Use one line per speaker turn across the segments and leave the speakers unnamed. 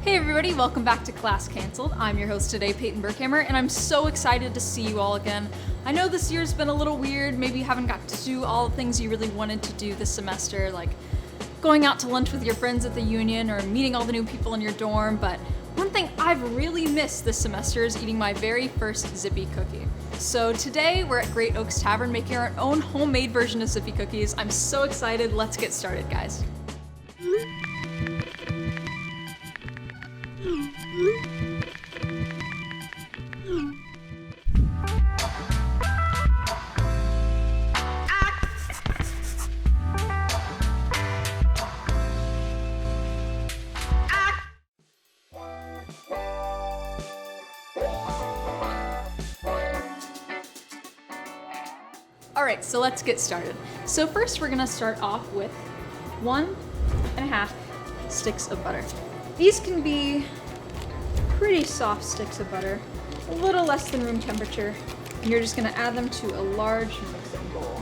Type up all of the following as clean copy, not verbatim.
Hey everybody, welcome back to Class Cancelled. I'm your host today, Peyton Burkhammer, and I'm so excited to see you all again. I know this year's been a little weird, maybe you haven't got to do all the things you really wanted to do this semester, like going out to lunch with your friends at the union or meeting all the new people in your dorm, but one thing I've really missed this semester is eating my very first Zippy cookie. So today we're at Great Oaks Tavern making our own homemade version of Zippy cookies. I'm so excited, let's get started, guys. Alright, so let's get started. So first we're gonna start off with 1.5 sticks of butter. These can be pretty soft sticks of butter, a little less than room temperature, and you're just gonna add them to a large mixing bowl.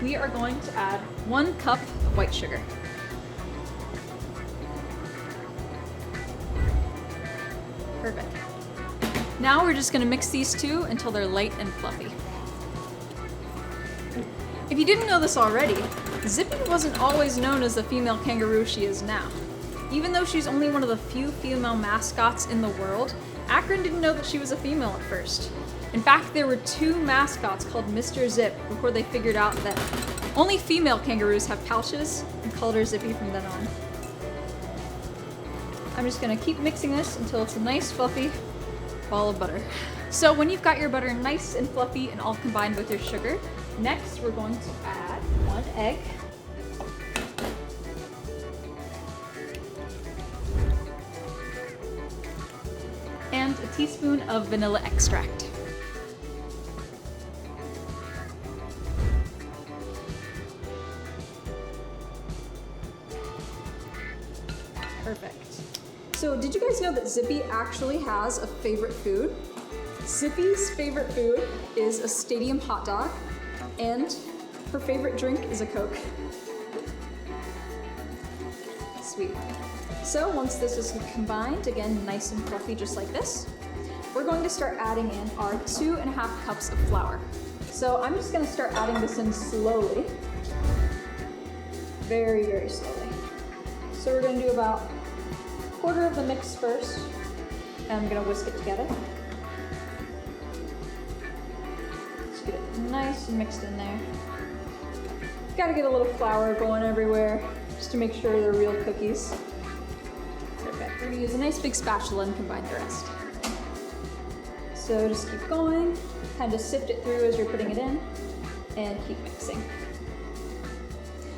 We are going to add 1 cup of white sugar. Perfect. Now we're just gonna mix these two until they're light and fluffy. If you didn't know this already, Zippy wasn't always known as the female kangaroo she is now. Even though she's only one of the few female mascots in the world, Akron didn't know that she was a female at first. In fact, there were 2 mascots called Mr. Zip before they figured out that only female kangaroos have pouches and called her Zippy from then on. I'm just gonna keep mixing this until it's a nice fluffy ball of butter. So when you've got your butter nice and fluffy and all combined with your sugar, next we're going to add 1 egg. And a teaspoon of vanilla extract. Perfect. So did you guys know that Zippy actually has a favorite food? Zippy's favorite food is a stadium hot dog, and her favorite drink is a Coke. Sweet. So once this is combined, again nice and fluffy just like this, we're going to start adding in our 2.5 cups of flour. So I'm just going to start adding this in slowly. Very, very slowly. So we're going to do about 1/4 of the mix first, and I'm going to whisk it together. Just get it nice and mixed in there. Gotta get a little flour going everywhere just to make sure they're real cookies. Perfect. We're gonna use a nice big spatula and combine the rest. So just keep going, kind of sift it through as you're putting it in, and keep mixing.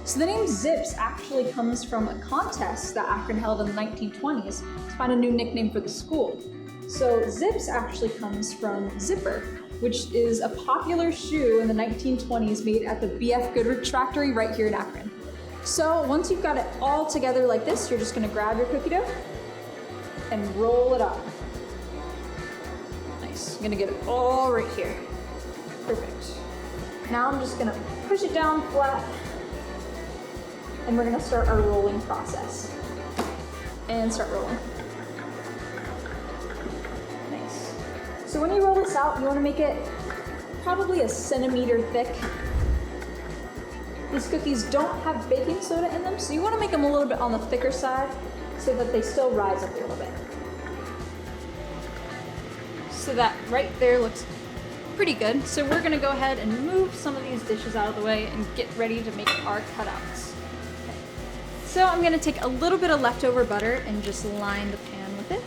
So the name Zips actually comes from a contest that Akron held in the 1920s to find a new nickname for the school. So Zips actually comes from zipper, which is a popular shoe in the 1920s made at the B.F. Goodrich factory right here in Akron. So once you've got it all together like this, you're just gonna grab your cookie dough and roll it up. Nice, I'm gonna get it all right here. Perfect. Now I'm just gonna push it down flat, and we're gonna start our rolling process. And start rolling. Nice. So when you roll this out, you wanna make it probably a centimeter thick. These cookies don't have baking soda in them, so you wanna make them a little bit on the thicker side so that they still rise up a little bit. So that right there looks pretty good. So we're gonna go ahead and move some of these dishes out of the way and get ready to make our cutouts. Okay. So I'm gonna take a little bit of leftover butter and just line the pan with it.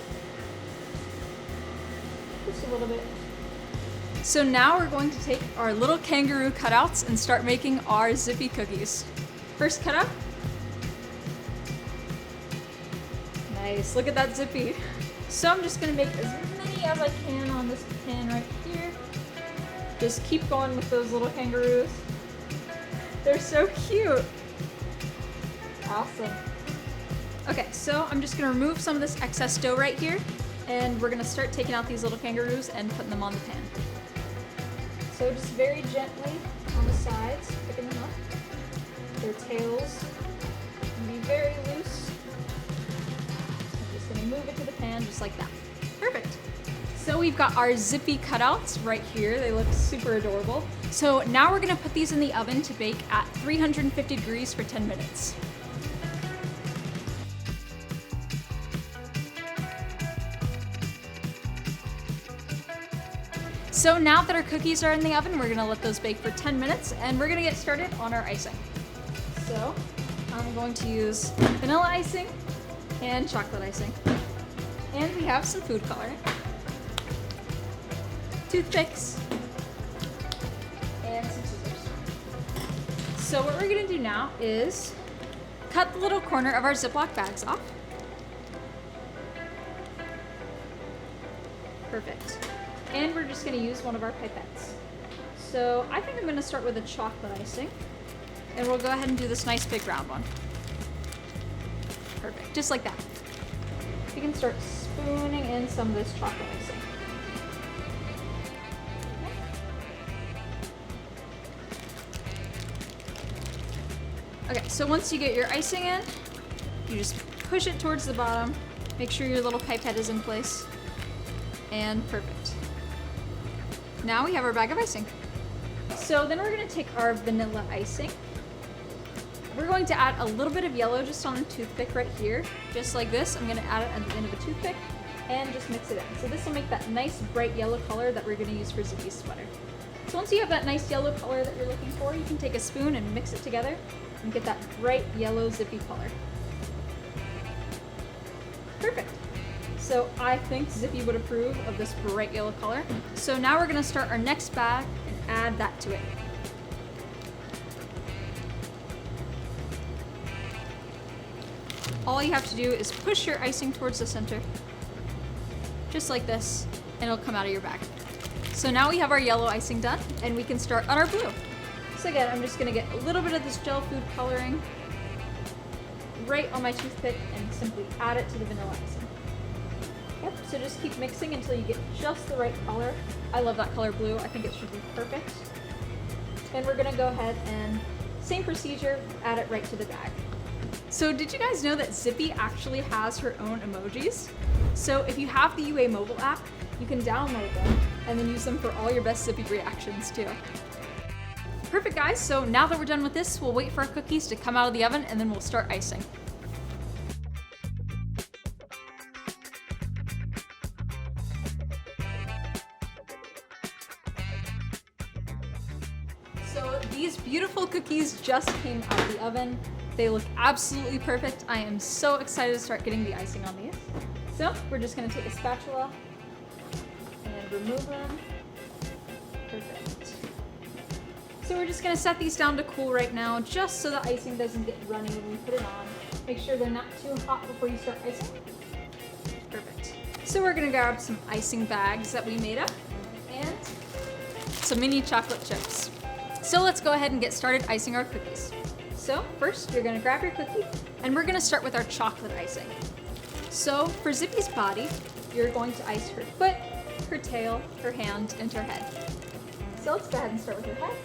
Just a little bit. So now we're going to take our little kangaroo cutouts and start making our Zippy cookies. First cutout. Nice, look at that Zippy. So I'm just gonna make as many as I can on this pan right here. Just keep going with those little kangaroos. They're so cute. Awesome. Okay, so I'm just gonna remove some of this excess dough right here, and we're gonna start taking out these little kangaroos and putting them on the pan. So just very gently on the sides, picking them up. Their tails can be very loose. I'm just gonna move it to the pan. and just like that. Perfect. So we've got our Zippy cutouts right here. They look super adorable. So now we're gonna put these in the oven to bake at 350 degrees for 10 minutes. So now that our cookies are in the oven, we're gonna let those bake for 10 minutes and we're gonna get started on our icing. So I'm going to use vanilla icing and chocolate icing. And we have some food coloring, toothpicks, and some scissors. So what we're gonna do now is cut the little corner of our Ziploc bags off. Perfect. And we're just gonna use one of our pipettes. So I think I'm gonna start with a chocolate icing, and we'll go ahead and do this nice big round one. Perfect, just like that. You can start spooning in some of this chocolate icing. Okay, so once you get your icing in, you just push it towards the bottom, make sure your little pipette is in place, and perfect. Now we have our bag of icing. So then we're gonna take our vanilla icing. We're going to add a little bit of yellow just on a toothpick right here, just like this. I'm gonna add it at the end of a toothpick and just mix it in. So this will make that nice bright yellow color that we're gonna use for Zippy's sweater. So once you have that nice yellow color that you're looking for, you can take a spoon and mix it together and get that bright yellow Zippy color. Perfect. So I think Zippy would approve of this bright yellow color. So now we're gonna start our next bag and add that to it. All you have to do is push your icing towards the center, just like this, and it'll come out of your bag. So now we have our yellow icing done, and we can start on our blue. So again, I'm just gonna get a little bit of this gel food coloring right on my toothpick and simply add it to the vanilla icing. Yep, so just keep mixing until you get just the right color. I love that color blue. I think it should be perfect. And we're gonna go ahead and, same procedure, add it right to the bag. So did you guys know that Zippy actually has her own emojis? So if you have the UA mobile app, you can download them and then use them for all your best Zippy reactions too. Perfect guys, so now that we're done with this, we'll wait for our cookies to come out of the oven and then we'll start icing. So these beautiful cookies just came out of the oven. They look absolutely perfect. I am so excited to start getting the icing on these. So we're just gonna take a spatula and remove them. Perfect. So we're just gonna set these down to cool right now, just so the icing doesn't get runny when we put it on. Make sure they're not too hot before you start icing. Perfect. So we're gonna grab some icing bags that we made up and some mini chocolate chips. So let's go ahead and get started icing our cookies. So first, you're gonna grab your cookie and we're gonna start with our chocolate icing. So for Zippy's body, you're going to ice her foot, her tail, her hand, and her head. So let's go ahead and start with her head.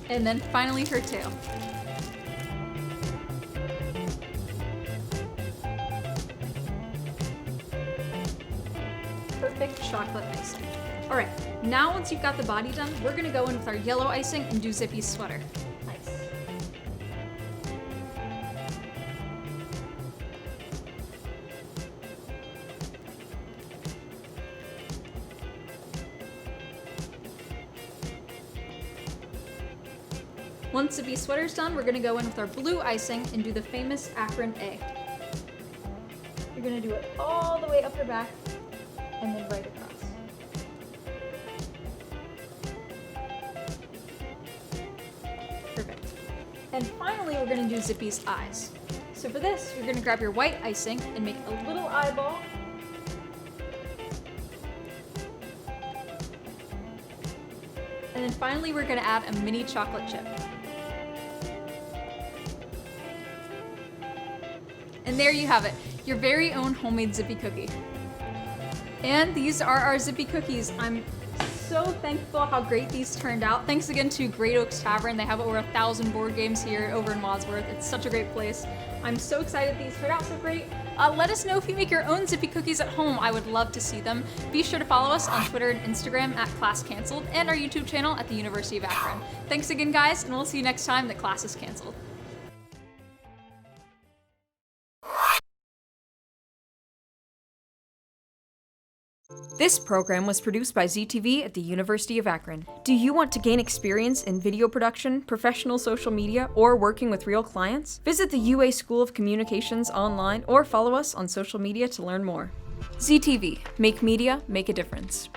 And then finally her tail. Perfect chocolate icing. All right, now once you've got the body done, we're gonna go in with our yellow icing and do Zippy's sweater. Nice. Once Zippy's sweater's done, we're gonna go in with our blue icing and do the famous Akron A. You're gonna do it all the way up her back and then right across. Perfect. And finally, we're gonna do Zippy's eyes. So for this, you're gonna grab your white icing and make a little eyeball. And then finally, we're gonna add a mini chocolate chip. And there you have it, your very own homemade Zippy cookie. And these are our Zippy cookies. I'm so thankful how great these turned out. Thanks again to Great Oaks Tavern. They have over 1,000 board games here over in Wadsworth. It's such a great place. I'm so excited these turned out so great. Let us know if you make your own Zippy cookies at home. I would love to see them. Be sure to follow us on Twitter and Instagram at Class Canceled and our YouTube channel at the University of Akron. Thanks again, guys, and we'll see you next time that class is canceled. This program was produced by ZTV at the University of Akron. Do you want to gain experience in video production, professional social media, or working with real clients? Visit the UA School of Communications online or follow us on social media to learn more. ZTV, make media, make a difference.